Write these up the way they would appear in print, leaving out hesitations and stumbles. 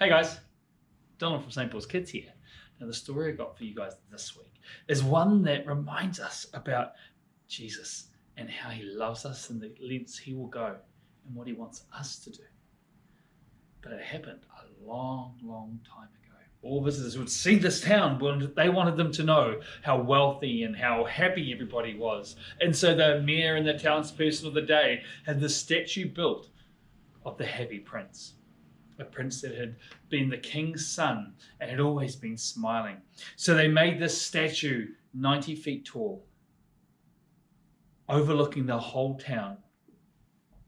Hey guys, Donald from St Paul's Kids here. Now the story I got for you guys this week is one that reminds us about Jesus and how he loves us and the lengths he will go and what he wants us to do. But it happened a long, long time ago. All visitors would see this town, they wanted them to know how wealthy and how happy everybody was. And so the mayor and the townsperson of the day had this statue built of the happy prince. A prince that had been the king's son and had always been smiling. So they made this statue 90 feet tall, overlooking the whole town.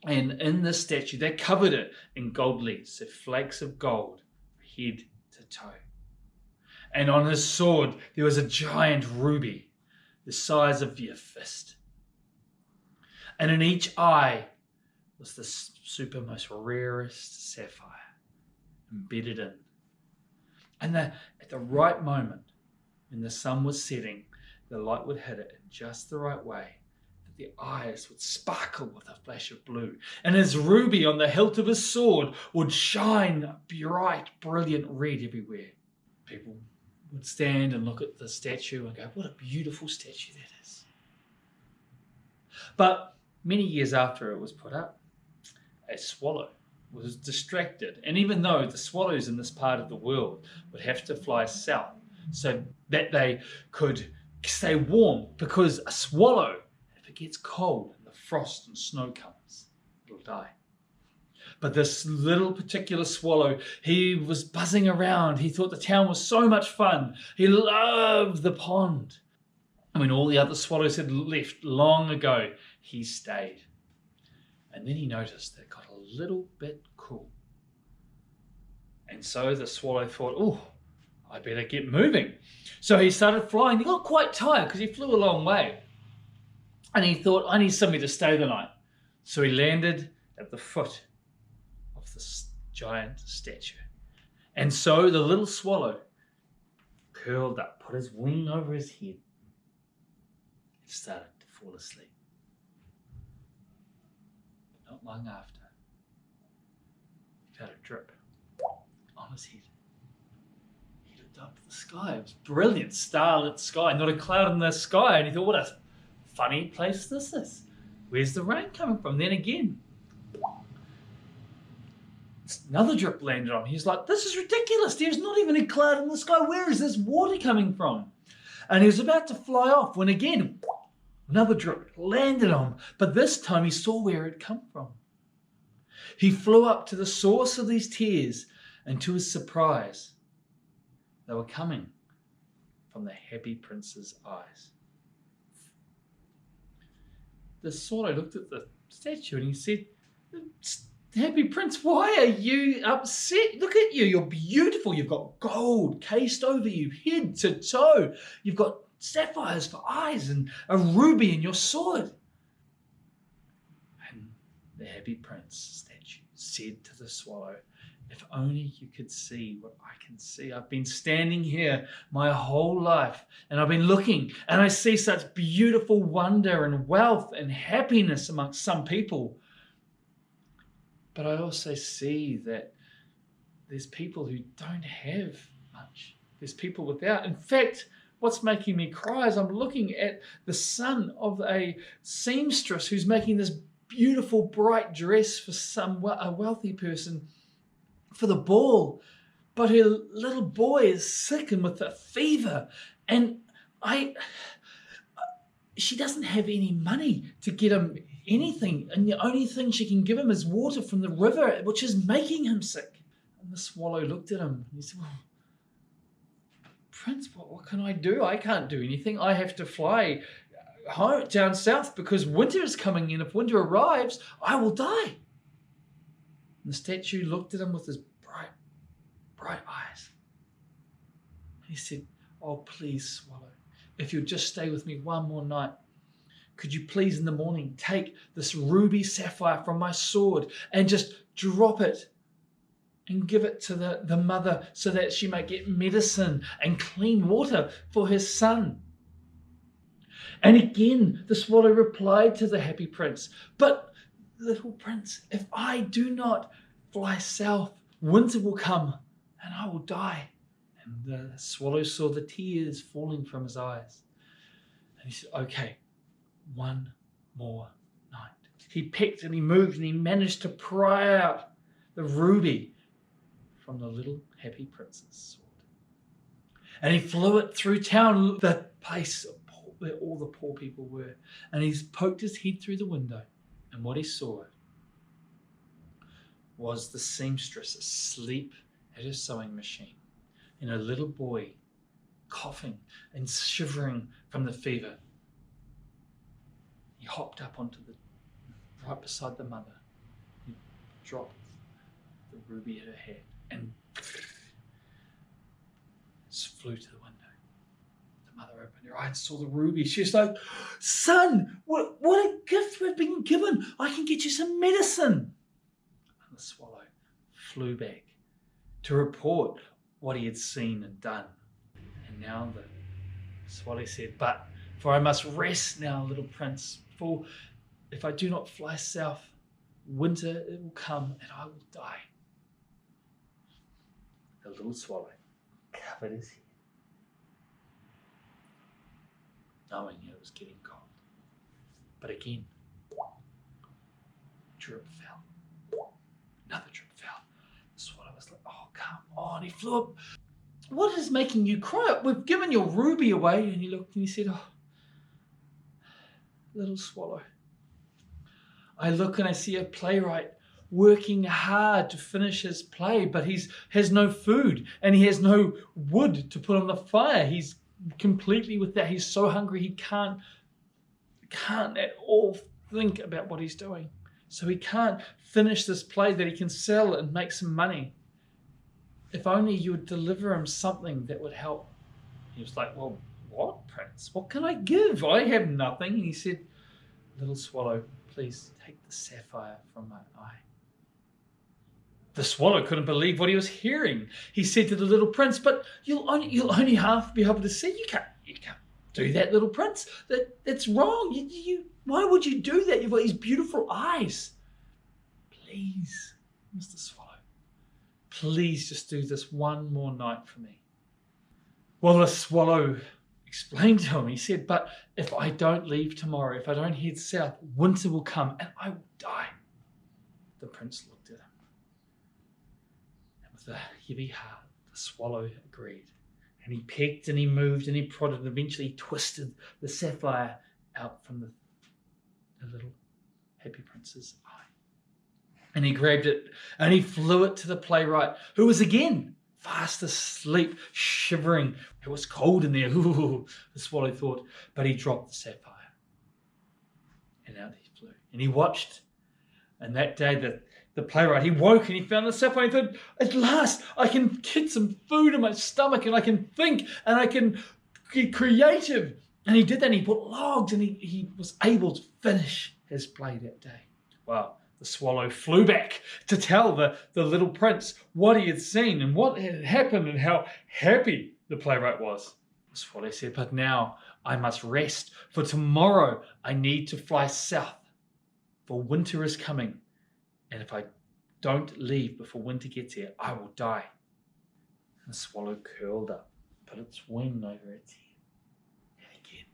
And in this statue, they covered it in gold leaves, so flakes of gold, head to toe. And on his sword, there was a giant ruby, the size of your fist. And in each eye was the super most rarest sapphire, embedded in. And at the right moment, when the sun was setting, the light would hit it in just the right way that the eyes would sparkle with a flash of blue. And his ruby on the hilt of his sword would shine bright, brilliant red everywhere. People would stand and look at the statue and go, what a beautiful statue that is. But many years after it was put up, a swallow was distracted. And even though the swallows in this part of the world would have to fly south so that they could stay warm, because a swallow, if it gets cold and the frost and snow comes, it'll die. But this little particular swallow, he was buzzing around. He thought the town was so much fun. He loved the pond. And when all the other swallows had left long ago, he stayed. And then he noticed that it got a little bit cool. And so the swallow thought, oh, I better get moving. So he started flying. He got quite tired because he flew a long way. And he thought, I need somewhere to stay the night. So he landed at the foot of this giant statue. And so the little swallow curled up, put his wing over his head, and started to fall asleep. Not long after, he felt a drip on his head. He looked up to the sky. It was brilliant, starlit sky, not a cloud in the sky. And he thought, what a funny place this is. Where's the rain coming from? Then again, another drip landed on him. He's like, this is ridiculous. There's not even a cloud in the sky. Where is this water coming from? And he was about to fly off when again, another drip landed on him, but this time he saw where it had come from. He flew up to the source of these tears, and to his surprise, they were coming from the happy prince's eyes. The swallow looked at the statue and he said, Happy Prince, why are you upset? Look at you, you're beautiful. You've got gold cased over you, head to toe. You've got sapphires for eyes and a ruby in your sword. And the happy prince statue said to the swallow, if only you could see what I can see. I've been standing here my whole life and I've been looking and I see such beautiful wonder and wealth and happiness amongst some people. But I also see that there's people who don't have much. There's people without. In fact, what's making me cry is I'm looking at the son of a seamstress who's making this beautiful, bright dress for a wealthy person for the ball. But her little boy is sick and with a fever. And she doesn't have any money to get him anything. And the only thing she can give him is water from the river, which is making him sick. And the swallow looked at him and he said, well, Prince, what can I do? I can't do anything. I have to fly home down south because winter is coming in. If winter arrives, I will die. And the statue looked at him with his bright eyes. He said, oh, please, swallow, if you'll just stay with me one more night, could you please in the morning take this ruby sapphire from my sword and just drop it and give it to the mother so that she might get medicine and clean water for her son? And again, the swallow replied to the happy prince, but little prince, if I do not fly south, winter will come and I will die. And the swallow saw the tears falling from his eyes. And he said, okay, one more night. He picked and he moved and he managed to pry out the ruby from the little happy prince's sword. And he flew it through town, the place where all the poor people were. And he poked his head through the window. And what he saw was the seamstress asleep at her sewing machine, and a little boy coughing and shivering from the fever. He hopped up onto right beside the mother. He dropped the ruby at her head and flew to the window. The mother opened her eyes and saw the ruby. She was like, son, what a gift we've been given. I can get you some medicine. And the swallow flew back to report what he had seen and done. And now the swallow said, for I must rest now, little prince, for if I do not fly south, winter it will come and I will die. The little swallow covered his head, knowing it was getting cold. But again, drip fell. Another drip fell. The swallow was like, oh, come on. He flew up. What is making you cry? We've given your ruby away. And he looked and he said, oh, little swallow, I look and I see a playwright working hard to finish his play, but he has no food and he has no wood to put on the fire. He's completely with that. He's so hungry he can't at all think about what he's doing. So he can't finish this play that he can sell and make some money. If only you would deliver him something that would help. He was like, well, what, Prince? What can I give? I have nothing. And he said, little swallow, please take the sapphire from my eye. The swallow couldn't believe what he was hearing. He said to the little prince, but you'll only half be able to see. You can't do that, little prince. That's wrong. Why would you do that? You've got these beautiful eyes. Please, Mr. Swallow, please just do this one more night for me. Well, the swallow explained to him. He said, but if I don't leave tomorrow, if I don't head south, winter will come and I will die. The prince looked at him. And with a heavy heart, the swallow agreed. And he pecked and he moved and he prodded and eventually twisted the sapphire out from the little happy prince's eye. And he grabbed it and he flew it to the playwright, who was again fast asleep, shivering. It was cold in there. Ooh, the swallow thought, but he dropped the sapphire. And out he flew. And he watched. And that day, the playwright, he woke and he found the sapphire. He thought, at last, I can get some food in my stomach and I can think and I can be creative. And he did that and he put logs and he was able to finish his play that day. Wow. The swallow flew back to tell the little prince what he had seen and what had happened and how happy the playwright was. The swallow said, but now I must rest, for tomorrow I need to fly south, for winter is coming. And if I don't leave before winter gets here, I will die. And the swallow curled up, put its wing over its head. And again,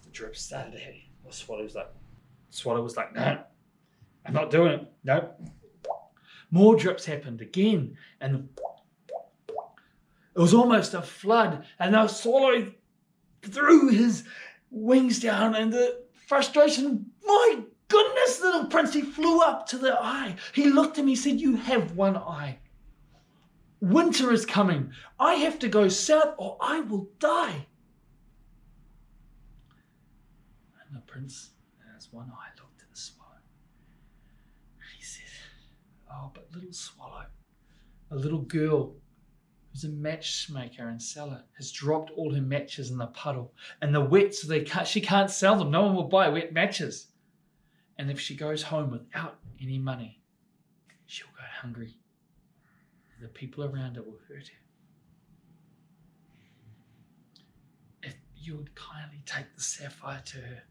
the drip started to hit. The swallow was like, no, I'm not doing it. No. More drips happened again. And it was almost a flood. And the swallow threw his wings down and the frustration, my goodness, little prince, he flew up to the eye. He looked at me, he said, you have one eye. Winter is coming. I have to go south or I will die. And the prince, as one eye, looked at the swallow. He said, oh, but little swallow, a little girl who's a matchmaker and seller has dropped all her matches in the puddle. And the wet, so she can't sell them. No one will buy wet matches. And if she goes home without any money, she'll go hungry. The people around her will hurt her. If you would kindly take the sapphire to her,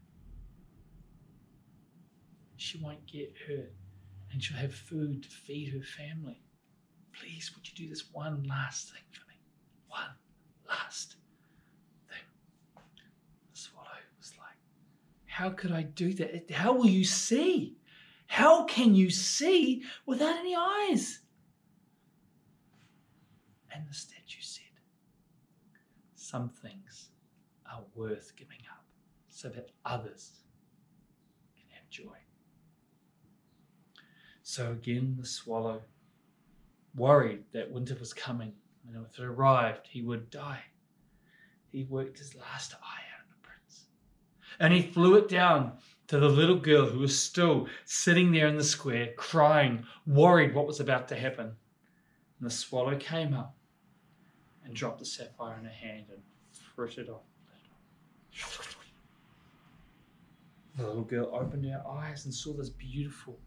she won't get hurt and she'll have food to feed her family. Please, would you do this one last thing for me? One last thing. The swallow was like, how could I do that? How will you see? How can you see without any eyes? And the statue said, some things are worth giving up so that others can have joy. So again, the swallow, worried that winter was coming, and if it arrived, he would die. He worked his last eye out of the prince. And he flew it down to the little girl who was still sitting there in the square, crying, worried what was about to happen. And the swallow came up and dropped the sapphire in her hand and frittered off. The little girl opened her eyes and saw this beautiful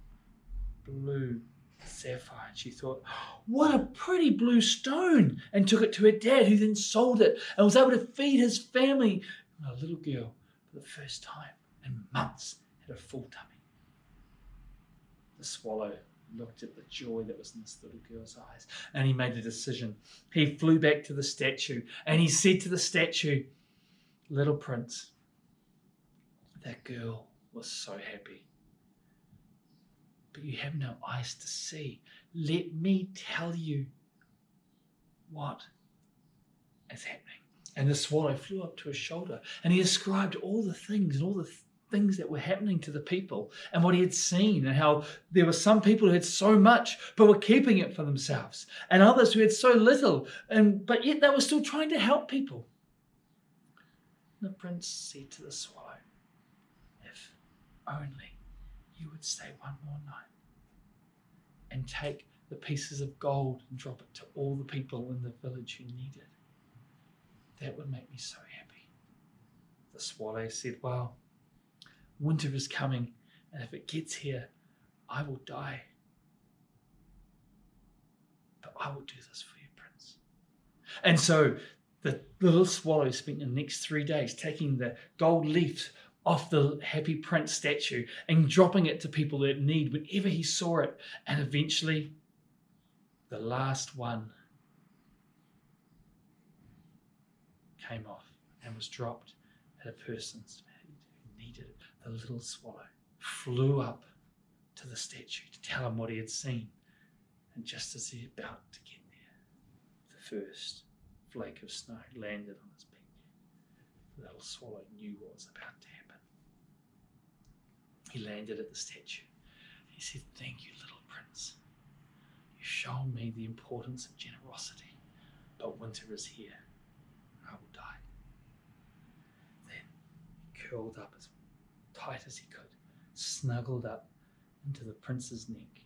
blue sapphire, and she thought, what a pretty blue stone, and took it to her dad, who then sold it and was able to feed his family. And a little girl, for the first time in months, had a full tummy. The swallow looked at the joy that was in this little girl's eyes, and he made a decision. He flew back to the statue and he said to the statue, little prince, that girl was so happy, but you have no eyes to see. Let me tell you what is happening. And the swallow flew up to his shoulder and he described all the things and all the things that were happening to the people and what he had seen, and how there were some people who had so much but were keeping it for themselves, and others who had so little but yet they were still trying to help people. And the prince said to the swallow, if only you would stay one more night and take the pieces of gold and drop it to all the people in the village who need it, that would make me so happy. The swallow said, well, winter is coming, and if it gets here, I will die. But I will do this for you, prince. And so the little swallow spent the next 3 days taking the gold leaf off the happy prince statue and dropping it to people that need whenever he saw it. And eventually, the last one came off and was dropped at a person's who needed it. The little swallow flew up to the statue to tell him what he had seen. And just as he was about to get there, the first flake of snow landed on his beak. The little swallow knew what was about to happen. He landed at the statue. He said, thank you, little prince. You've shown me the importance of generosity, but winter is here. I will die. Then he curled up as tight as he could, snuggled up into the prince's neck,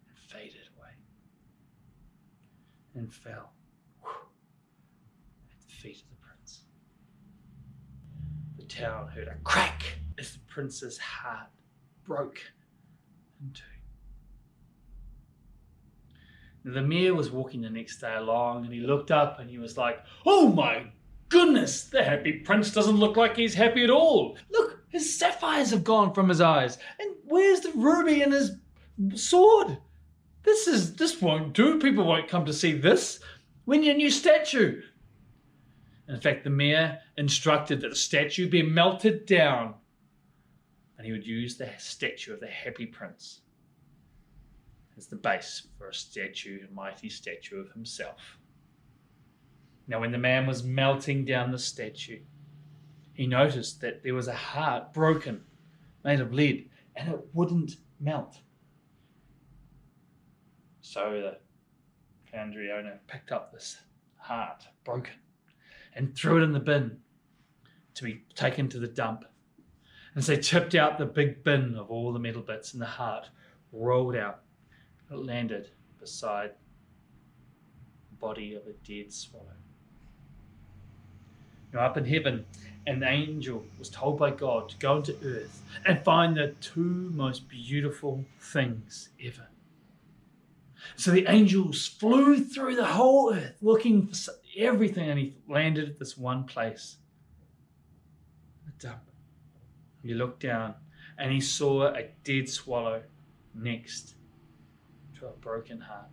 and faded away, and fell at the feet of the prince. The town heard a crack as the prince's heart broke in two. Now, the mayor was walking the next day along, and he looked up and he was like, oh my goodness, the happy prince doesn't look like he's happy at all. Look, his sapphires have gone from his eyes. And where's the ruby in his sword? This won't do. People won't come to see this. We need a new statue. In fact, the mayor instructed that the statue be melted down, and he would use the statue of the happy prince as the base for a mighty statue of himself. Now, when the man was melting down the statue, he noticed that there was a heart broken, made of lead, and it wouldn't melt. So the foundry owner picked up this heart, broken, and threw it in the bin to be taken to the dump. And so they tipped out the big bin of all the metal bits, and the heart rolled out. It landed beside the body of a dead swallow. Now, up in heaven, an angel was told by God to go into earth and find the two most beautiful things ever. So the angels flew through the whole earth looking for everything, and he landed at this one place, the dump. He looked down, and he saw a dead swallow next to a broken heart.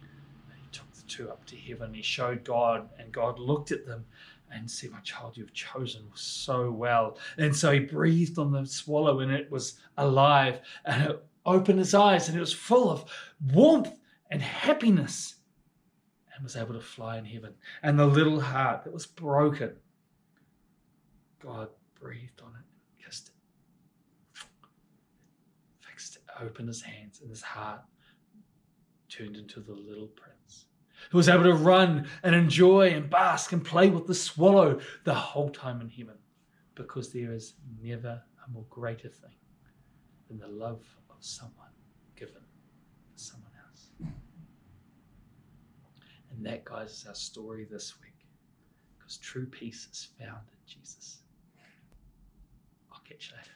And he took the two up to heaven. He showed God, and God looked at them and said, "My child, you've chosen so well." And so he breathed on the swallow, and it was alive, and it opened its eyes, and it was full of warmth and happiness, and was able to fly in heaven. And the little heart that was broken, God breathed on it, kissed it, fixed it, opened his hands, and his heart turned into the little prince, who was able to run and enjoy and bask and play with the swallow the whole time in heaven, because there is never a more greater thing than the love of someone given for someone else. And that, guys, is our story this week, because true peace is found in Jesus. I'll catch you later.